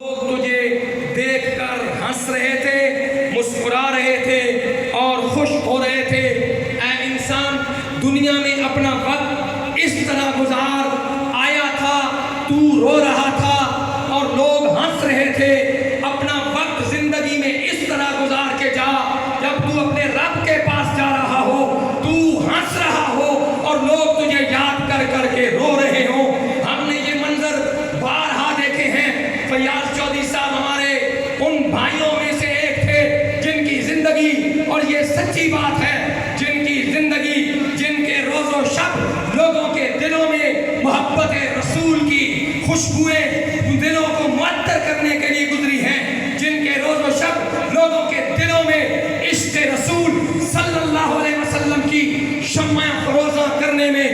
لوگ تجھے دیکھ کر ہنس رہے تھے، مسکرا رہے تھے اور خوش ہو رہے تھے۔ اے انسان، دنیا میں اپنا وقت اس طرح گزار، آیا تھا تو رو رہا تھا اور لوگ ہنس رہے تھے۔ اپنا وقت زندگی میں اس طرح گزار کے جا، جب تو اپنے رب کے پاس جا رہا ہو، تو ہنس رہا ہو اور لوگ تجھے یاد کر کر کے رو رہے ہوں۔ ہم نے یہ منظر بارہا دیکھے ہیں۔ فیاض چودھری صاحب ہمارے ان بھائیوں میں سے ایک تھے جن کی زندگی، اور یہ سچی بات ہے، جن کی زندگی، جن کے روز و شب لوگوں کے دلوں میں محبت رسول کی خوشبوئیں دلوں کو معطر کرنے کے لیے گزری ہیں، جن کے روز و شب لوگوں کے دلوں میں عشق رسول صلی اللہ علیہ وسلم کی شمع فروزہ کرنے میں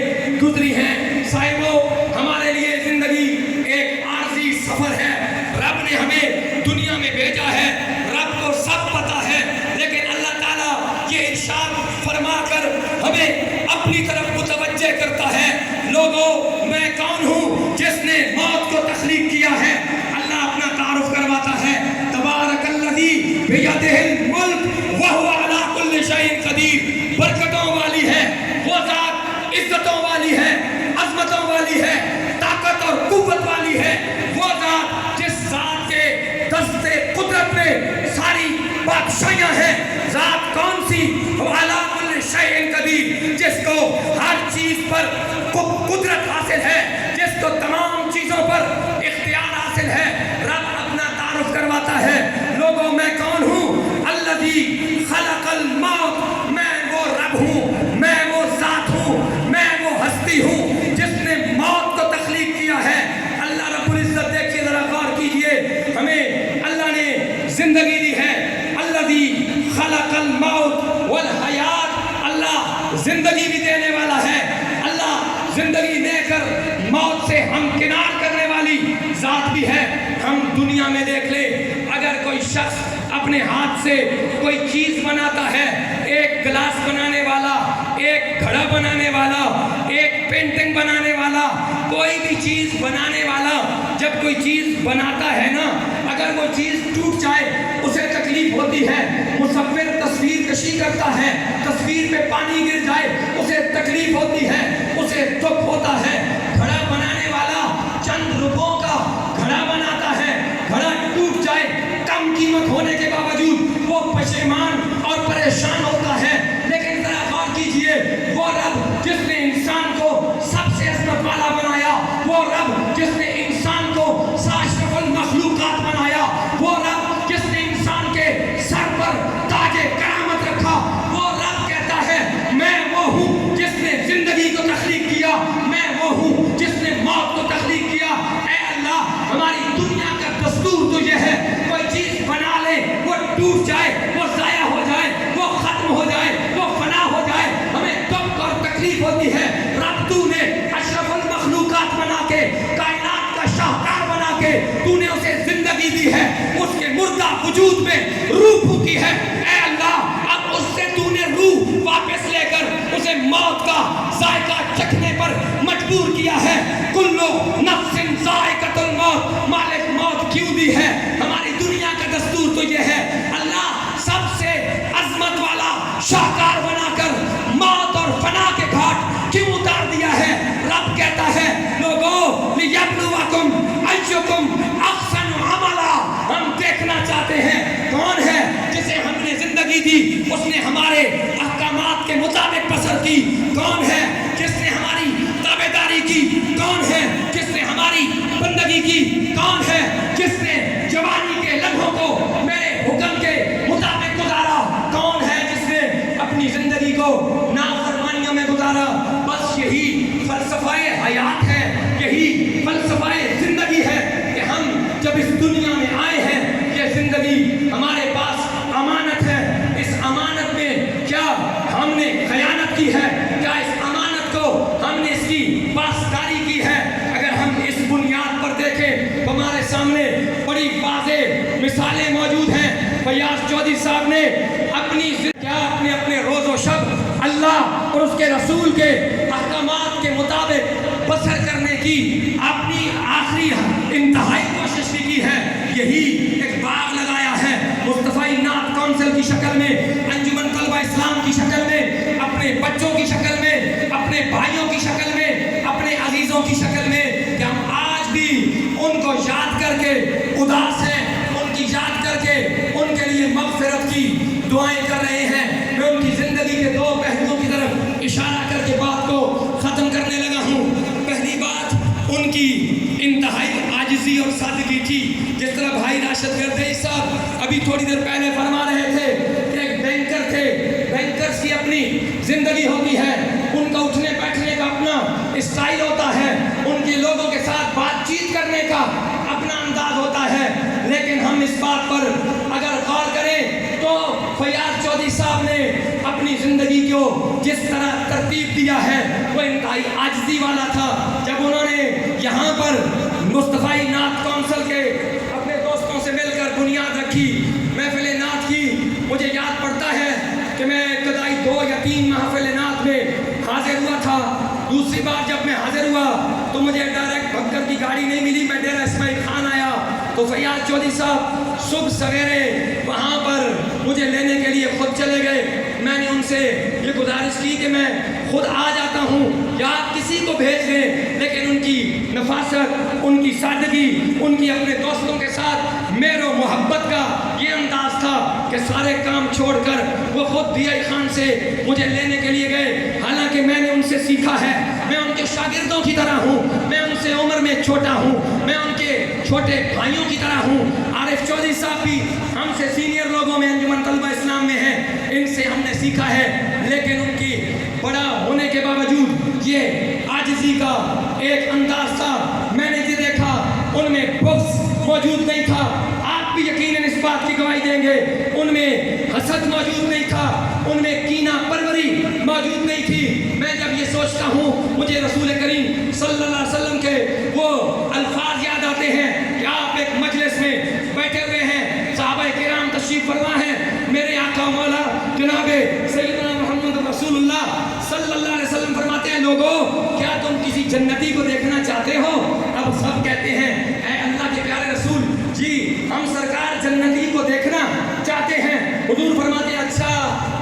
گزری ہیں۔ صاحبو، ہمارے لیے زندگی ایک عارضی سفر ہے۔ رب نے ہمیں دنیا میں بھیجا ہے، رب کو سب پتا ہے، لیکن اللہ تعالیٰ یہ ارشاد فرما کر ہمیں اپنی طرف متوجہ کرتا ہے۔ لوگوں، میں کون ہوں جس نے موت کو تخلیق کیا ہے؟ اللہ اپنا تعارف کرواتا ہے۔ تبارک الذی بیدہ الملک وہو علی کل شیء قدیر۔ برکتوں والی ہے وہ ذات، عزتوں والی ہے، عظمتوں والی ہے، طاقت اور قوت والی ہے وہ ذات جس ذات کے دستے قدرت میں ساری بادشاہیاں ہیں۔ ذات کون سی؟ علی کل شیء قدیر، جس کو ہر چیز پر قدرت حاصل ہے، جس کو تمام چیزوں پر اختیار حاصل ہے۔ رب اپنا تعارف کرواتا ہے۔ لوگوں، میں کون ہوں؟ الذی خلق الموت، میں وہ رب ہوں، میں وہ ذات ہوں، میں وہ ہستی ہوں جس نے موت کو تخلیق کیا ہے۔ اللہ رب العزت، دیکھیے ذرا غور کیجئے، ہمیں اللہ نے زندگی دی ہے۔ الذی خلق الموت والحیات، اللہ زندگی بھی دینے والا ہے۔ اللہ زندگی دے کر موت سے ہمکنار کرنے والی ذات بھی ہے۔ ہم دنیا میں دیکھ لیں، اگر کوئی شخص اپنے ہاتھ سے کوئی چیز بناتا ہے، ایک گلاس بنانے والا، ایک گھڑا بنانے والا، ایک پینٹنگ بنانے والا، کوئی بھی چیز بنانے والا جب کوئی چیز بناتا ہے نا، اگر وہ چیز ٹوٹ جائے اسے تکلیف ہوتی ہے۔ مصور تصویر کشی کرتا ہے، تصویر پہ پانی گر جائے اسے تکلیف ہوتی ہے، اسے دکھ ہوتا ہے۔ گھڑا بنانے والا چند روپوں کا گھڑا بناتا ہے، گھڑا ٹوٹ جائے کم قیمت ہونے کے باوجود وہ پشیمان اور پریشان ہوتا ہے۔ لیکن ذرا غور کیجئے، وہ رب جس نے انسان کو سب سے عظمت والا بنایا، وہ رب جس نے انسان کو اشرف المخلوقات بنایا، وہ رب جس نے انسان کے سر پر تاج کرامت رکھا، وہ رب کہتا ہے میں وہ ہوں جس نے زندگی کو تخلیق کیا، میں وہ ہوں جس نے موت کو تخلیق کیا۔ اے اللہ، ہماری دنیا کا دستور تو یہ ہے، کوئی چیز بنا لے، وہ ٹوٹ جائے، وہ ضائع ہو جائے، وہ ختم ہو جائے، وہ فنا ہو جائے، ہمیں دکھ اور تکلیف ہوتی ہے۔ رب تو نے اشرف المخلوقات بنا کے، کائنات کا شاہکار بنا کے تو نے اسے زندگی دی ہے، اس کے مردہ وجود میں روح پھونکی ہے۔ اے اللہ، اب اس سے تو نے روح واپس لے کر اسے موت کا ذائقہ چکھنے پر مجبور کیا ہے۔ کلو نفس ذائقۃ الموت، مالک موت کیوں دی ہے؟ ہماری دنیا کا دستور تو یہ ہے، اللہ سب سے عظمت والا شاہکار بنا کر موت اور فنا کے گھاٹ کیوں اتار دیا ہے؟ رب کہتا ہے لوگوں، لیبلوکم ایکم احسن عملا، ہم دیکھنا چاہتے ہیں کون ہے جسے ہم نے زندگی دی، اس نے ہمارے احکامات کے مطابق بسر کی، کون ہے جس نے ہماری تابعداری کی، کون ہے جس نے ہماری بندگی کی، کون ہے جس نے جوانی کے لمحوں کو میرے حکم کے مطابق گزارا، کون ہے جس نے اپنی زندگی کو نافرمانیوں میں گزارا۔ بس یہی فلسفہ حیات ہے، یہی فلسفہ زندگی ہے کہ ہم جب اس دنیا میں آئے ہیں، یہ زندگی ہمارے پاس امانت ہے۔ اس امانت میں کیا ہم نے خیانت کی ہے؟ کیا اس امانت کو ہم نے اس کی پاسداری کی ہے؟ اگر ہم اس بنیاد پر دیکھیں تو ہمارے سامنے بڑی واضح مثالیں موجود ہیں۔ فیاض چودھری صاحب نے اپنے روز و شب اللہ اور اس کے رسول کے احکامات کے مطابق بسر کرنے کی اپنی آخری انتہائی کوشش بھی کی ہے۔ یہی ایک باغ لگایا ہے مصطفی نعت کونسل کی شکل میں، انجمن طلبہ اسلام کی شکل میں، اپنے بچوں کی شکل میں، اپنے بھائیوں کی شکل میں، اپنے عزیزوں کی شکل میں، کہ ہم آج بھی ان کو یاد کر کے اداس ہیں، ان کی یاد کر کے ان کے لیے مغفرت کی دعائیں کر رہے ہیں۔ میں ان کی زندگی کے دو پہلوؤں کی طرف اشارہ کر کے بات کو ختم کرنے لگا ہوں۔ پہلی بات ان کی انتہائی عاجزی اور سادگی تھی، جس طرح بھائی راشد گردئی صاحب ابھی تھوڑی دیر پہلے فرما رہے تھے کہ ایک بینکر تھے، بینکرز کی اپنی زندگی ہوتی ہے، ان کا اٹھنے بیٹھنے کا اپنا اسٹائل ہوتا ہے، ان کے لوگوں کے ساتھ بات چیت کرنے کا اپنا انداز ہوتا ہے، لیکن ہم اس بات پر اگر غور کریں تو فیاض چودھری صاحب نے اپنی زندگی کو جس طرح ترتیب دیا ہے وہ انتہائی عاجزی والا تھا۔ جب انہوں نے یہاں پر مصطفی نعت کونسل کے اپنے دوستوں سے مل کر بنیاد رکھی، محفل نعت کی، مجھے یاد پڑتا ہے کہ میں ابتدائی 2 یا 3 محفل نعت میں حاضر ہوا تھا۔ دوسری بار جب میں حاضر ہوا تو مجھے ڈائریکٹ بھکر کی گاڑی نہیں ملی، میں ڈیرہ اسماعیل خان آیا تو فیاض چودھری صاحب صبح سویرے وہاں پر مجھے لینے کے لیے خود چلے گئے۔ میں نے ان سے یہ گزارش کی کہ میں خود آ جاتا ہوں یا آپ کسی کو بھیج دیں، لیکن ان کی نفاست، ان کی سادگی، ان کی اپنے دوستوں کے ساتھ مہر و محبت کا یہ انداز تھا کہ سارے کام چھوڑ کر وہ خود DI خان سے مجھے لینے کے لیے گئے۔ حالانکہ میں نے ان سے سیکھا ہے، میں ان کے شاگردوں کی طرح ہوں، میں ان سے عمر میں چھوٹا ہوں، میں ان کے چھوٹے بھائیوں کی طرح ہوں۔ عارف چودھری صاحب بھی ہم سے سینئر لوگوں میں انجمن طلبہ اسلام میں ہیں، ان سے ہم نے سیکھا ہے، لیکن ان کی بڑا ہونے کے باوجود یہ عاجزی کا ایک انداز تھا۔ میں نے یہ دیکھا ان میں بغض موجود نہیں تھا، آپ بھی یقیناً اس بات کی گواہی دیں گے، ان میں حسد موجود نہیں تھا، ان میں کینہ پروری موجود نہیں تھی۔ میں جب یہ سوچتا ہوں مجھے رسول کریم صلی اللہ علیہ وسلم کے وہ الفاظ یاد آتے ہیں کہ آپ ایک مجلس میں بیٹھے ہوئے ہیں، صحابہ کرام تشریف فرما ہیں، میرے آقا مولا جناب سیدنا محمد رسول اللہ صلی اللہ علیہ وسلم فرماتے ہیں، لوگوں کیا تم کسی جنتی کو دیکھنا چاہتے ہو؟ اب سب کہتے ہیں اے اللہ کے پیارے رسول جی ہم سرکار جنتی کو دیکھنا چاہتے ہیں۔ حضور فرماتے ہیں اچھا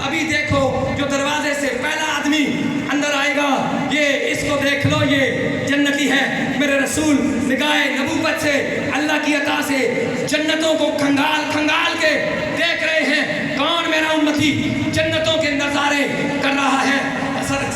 ابھی دیکھو جو دروازے سے پہلا آدمی اندر آئے گا یہ اس کو دیکھ لو، یہ جنتی ہے۔ میرے رسول نگاہ نبوت سے اللہ کی عطا سے جنتوں کو کھنگال کھنگال کے دیکھ رہے ہیں، کون میرا امتی جنتوں کے نظارے کر رہا ہے۔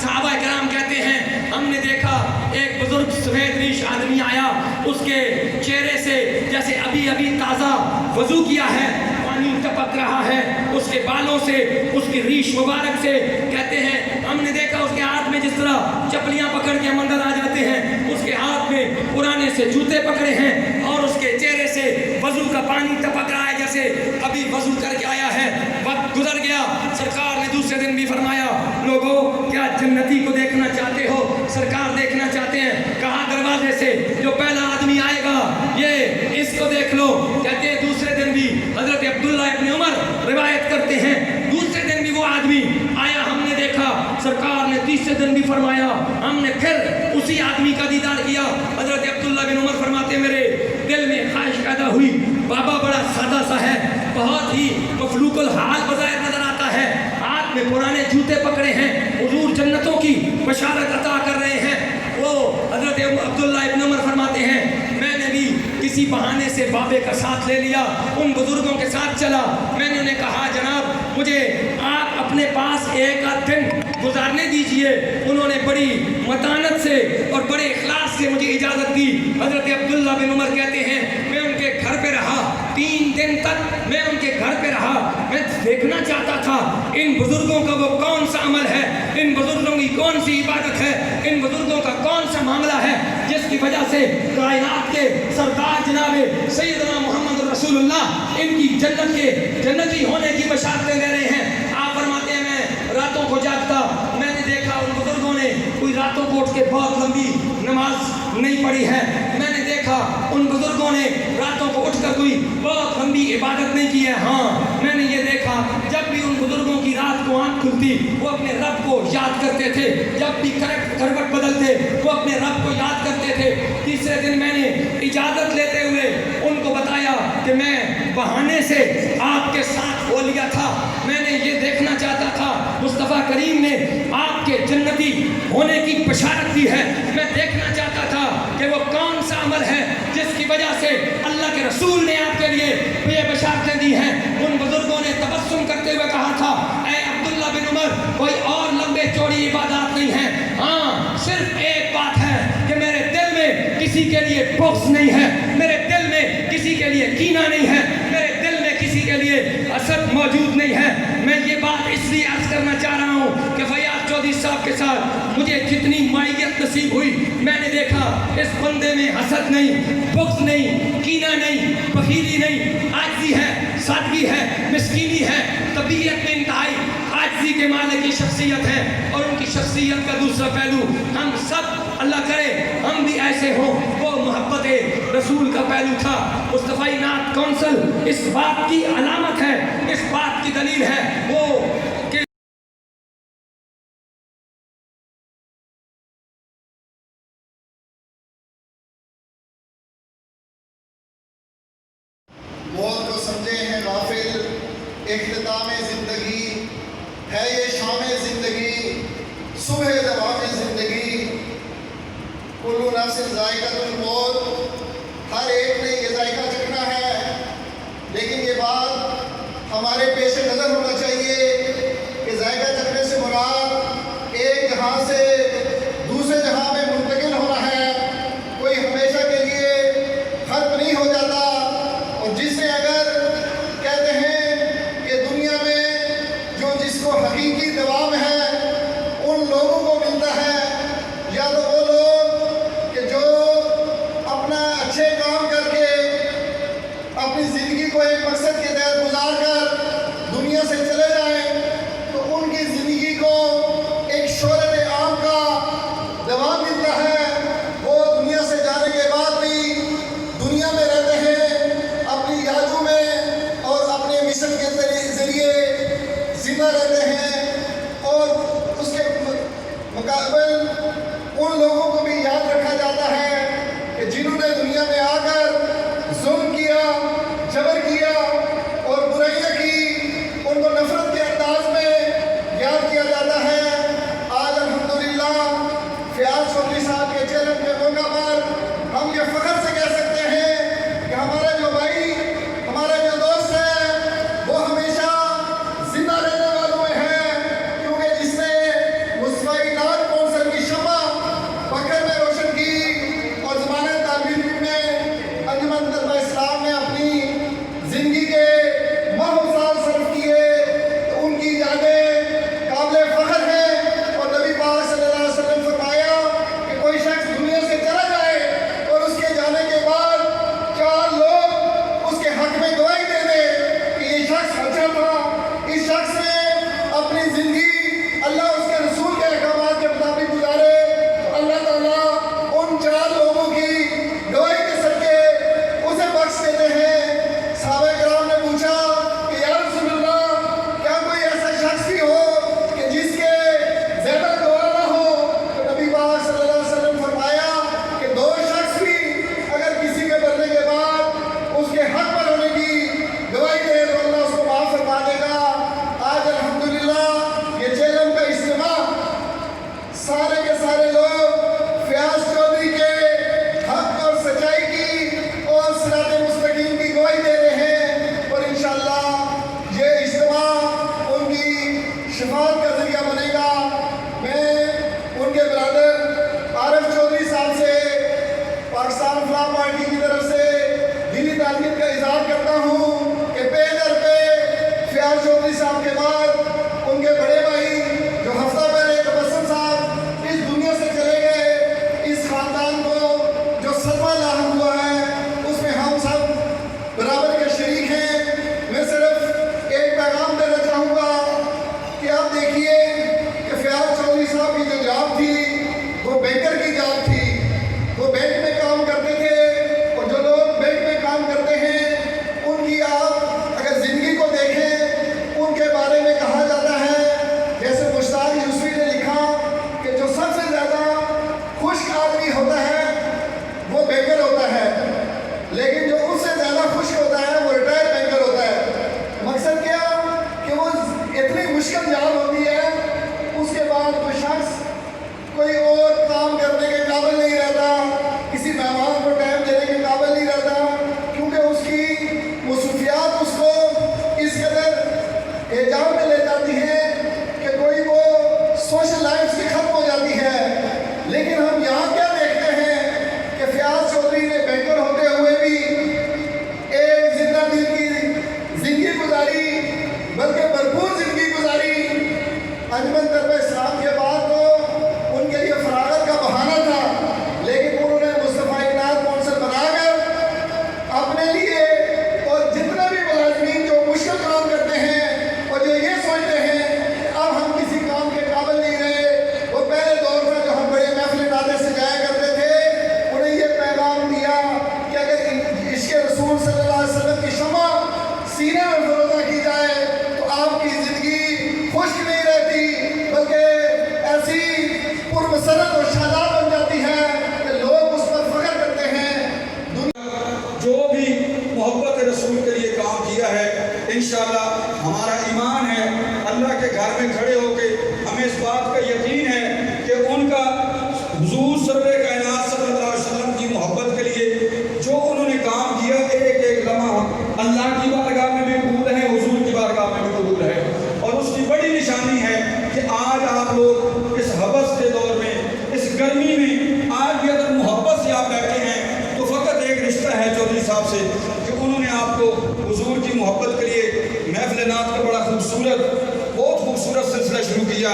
صحابہ کرام کہتے ہیں ہم نے دیکھا ایک بزرگ سفید ریش آدمی آیا، اس کے چہرے سے جیسے ابھی ابھی تازہ وضو کیا ہے، پانی ٹپک رہا ہے اس کے بالوں سے، اس کی ریش مبارک سے۔ کہتے ہیں ہم نے دیکھا اس کے ہاتھ میں جس طرح چپلیاں پکڑ کے ہم اندر آ جاتے ہیں، اس کے ہاتھ میں پرانے سے جوتے پکڑے ہیں اور اس کے چہرے سے وضو کا پانی ٹپک رہا ہے جیسے ابھی وضو کر کے آیا ہے۔ وقت گزر گیا، سرکار نے دوسرے دن بھی فرمایا لوگوں کیا جنتی کو دیکھنا چاہتے ہو؟ سرکار دیکھنا چاہتے ہیں، کہاں دروازے سے جو پہلا آدمی آئے گا یہ اس کو دیکھ لو۔ کہتے ہیں دوسرے دن بھی حضرت عبداللہ ابن عمر روایت کرتے ہیں دوسرے دن بھی وہ آدمی آیا، ہم نے دیکھا۔ سرکار نے تیسرے دن بھی فرمایا، ہم نے پھر اسی آدمی کا دیدار کیا۔ حضرت عبداللہ بن عمر فرماتے ہیں میرے دل میں خواہش پیدا ہوئی، بابا بڑا سادہ سا ہے، بہت ہی مفلوق الحال بظاہر نظر آتا ہے، ہاتھ میں پرانے جوتے پکڑے ہیں، حضور جنتوں کی بشارت عطا کر رہے ہیں۔ وہ حضرت عبداللہ ابن عمر فرماتے ہیں میں نے بھی کسی بہانے سے بابے کا ساتھ لے لیا، ان بزرگوں کے ساتھ چلا۔ میں نے انہیں کہا جناب مجھے آپ اپنے پاس ایک آدھ دن گزارنے دیجئے۔ انہوں نے بڑی متانت سے اور بڑے اخلاص سے مجھے اجازت دی۔ حضرت عبداللہ بن عمر کہتے ہیں میں ان کے گھر پہ رہا 3 دن تک، میں ان کے گھر پہ رہا، میں دیکھنا چاہتا تھا ان بزرگوں کا وہ کون سا عمل ہے، ان بزرگوں کی کون سی عبادت ہے، ان بزرگوں کا کون سا معاملہ ہے جس کی وجہ سے کائنات کے سردار جناب سیدنا محمد رسول اللہ ان کی جنت کے جنتی ہونے کی بشارتیں دے رہے ہیں۔ آپ فرماتے ہیں میں راتوں کو جاگتا، میں نے دیکھا ان بزرگوں نے کوئی راتوں کو اٹھ کے بہت لمبی نماز نہیں پڑھی ہے، میں نے دیکھا ان بزرگوں نے راتوں کو اٹھ کر کوئی بہت لمبی عبادت نہیں کی ہے۔ ہاں میں نے یہ دیکھا جب بھی ان بزرگوں کی رات کو آنکھ کھلتی وہ اپنے رب کو یاد کرتے تھے، جب بھی کروٹ بدلتے وہ اپنے رب کو یاد کرتے تھے۔ تیسرے دن میں نے اجازت لیتے ہوئے ان کو بتایا کہ کہ میں بہانے سے آپ کے ساتھ ہو لیا تھا. میں نے یہ دیکھنا چاہتا تھا مصطفیٰ کریم نے آپ کے جنتی ہونے کی بشارت دی ہے. میں دیکھنا چاہتا تھا کہ وہ کون سا عمل ہے جس کی وجہ سے اللہ کے رسول نے آپ کے لیے یہ بشارتیں دی ہیں. ان بزرگوں نے تبسم کرتے ہوئے کہا تھا اے عبداللہ بن عمر کوئی اور لمبے چوڑی عبادات نہیں ہے, ہاں صرف ایک بات ہے کہ میرے دل میں کسی کے لیے بغض نہیں ہے, میرے دل میں کسی کے لیے کینہ نہیں ہے, میرے دل میں کسی کے لیے حسد موجود نہیں ہے. میں یہ بات اس لیے عرض کرنا چاہ رہا ہوں کہ فیاض چودھری صاحب کے ساتھ مجھے جتنی معیت نصیب ہوئی میں نے دیکھا اس بندے میں حسد نہیں, بغض نہیں, کینہ نہیں, بخیلی نہیں, عاجزی ہے, سادگی ہے, مسکینی ہے, طبیعت میں انتہائی عاجزی کے مالک کی شخصیت ہے. اور ان کی شخصیت کا دوسرا پہلو ہم سب اللہ کرے ہم بھی ایسے ہوں, وہ محبت رسول کا پہلو تھا. مصطفی نعت کونسل اس بات کی علامت ہے, اس بات کی دلیل ہے وہ کہ موت کو سمجھے ہیں غافل, اختتام زندگی ہے یہ شام زندگی, صبح دوام زندگی. کل نفس ذائقۃ الموت, ہر ایک نے یہ ذائقہ چکھنا ہے, لیکن یہ بات ہمارے پیش نظر ہونا چاہیے کہ ذائقہ چکھنے سے مراد ایک جہاں سے دوسرے جہاں میں منتقل ہونا ہے. کوئی ہمیشہ کے لیے ختم نہیں ہو جاتا. اور جس نے اگر کہتے ہیں کہ دنیا میں جو جس کو حقیقی دوام ہے ان لوگوں کو ملتا ہے, یا تو وہ لوگ کہ جو اپنا اچھے کام کر کے اپنی زندگی کو ایک مقصد کے تحت گزار کر دنیا سے چلے جائیں, تو ان کی زندگی کو ایک شہرت عام کا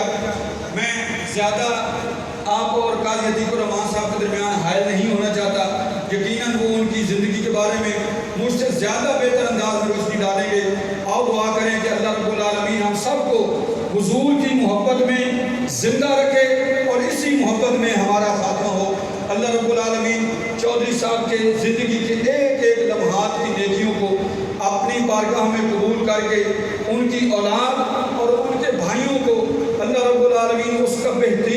کیا. میں زیادہ آپ اور قاضی عتیق الرحمان صاحب کے درمیان حائل نہیں ہونا چاہتا. یقیناً وہ ان کی زندگی کے بارے میں مجھ سے زیادہ بہتر انداز میں روشنی ڈالیں گے. آؤ دعا کریں کہ اللہ رب العالمین ہم سب کو حضور کی محبت میں زندہ رکھے اور اسی محبت میں ہمارا خاتمہ ہو. اللہ رب العالمین چودھری صاحب کے زندگی کے ایک ایک لمحات کی نیکیوں کو اپنی بارگاہ میں قبول کر کے ان کی اولاد اور ان کے بھائیوں کو اللہ رب العالمین اس کا بہترین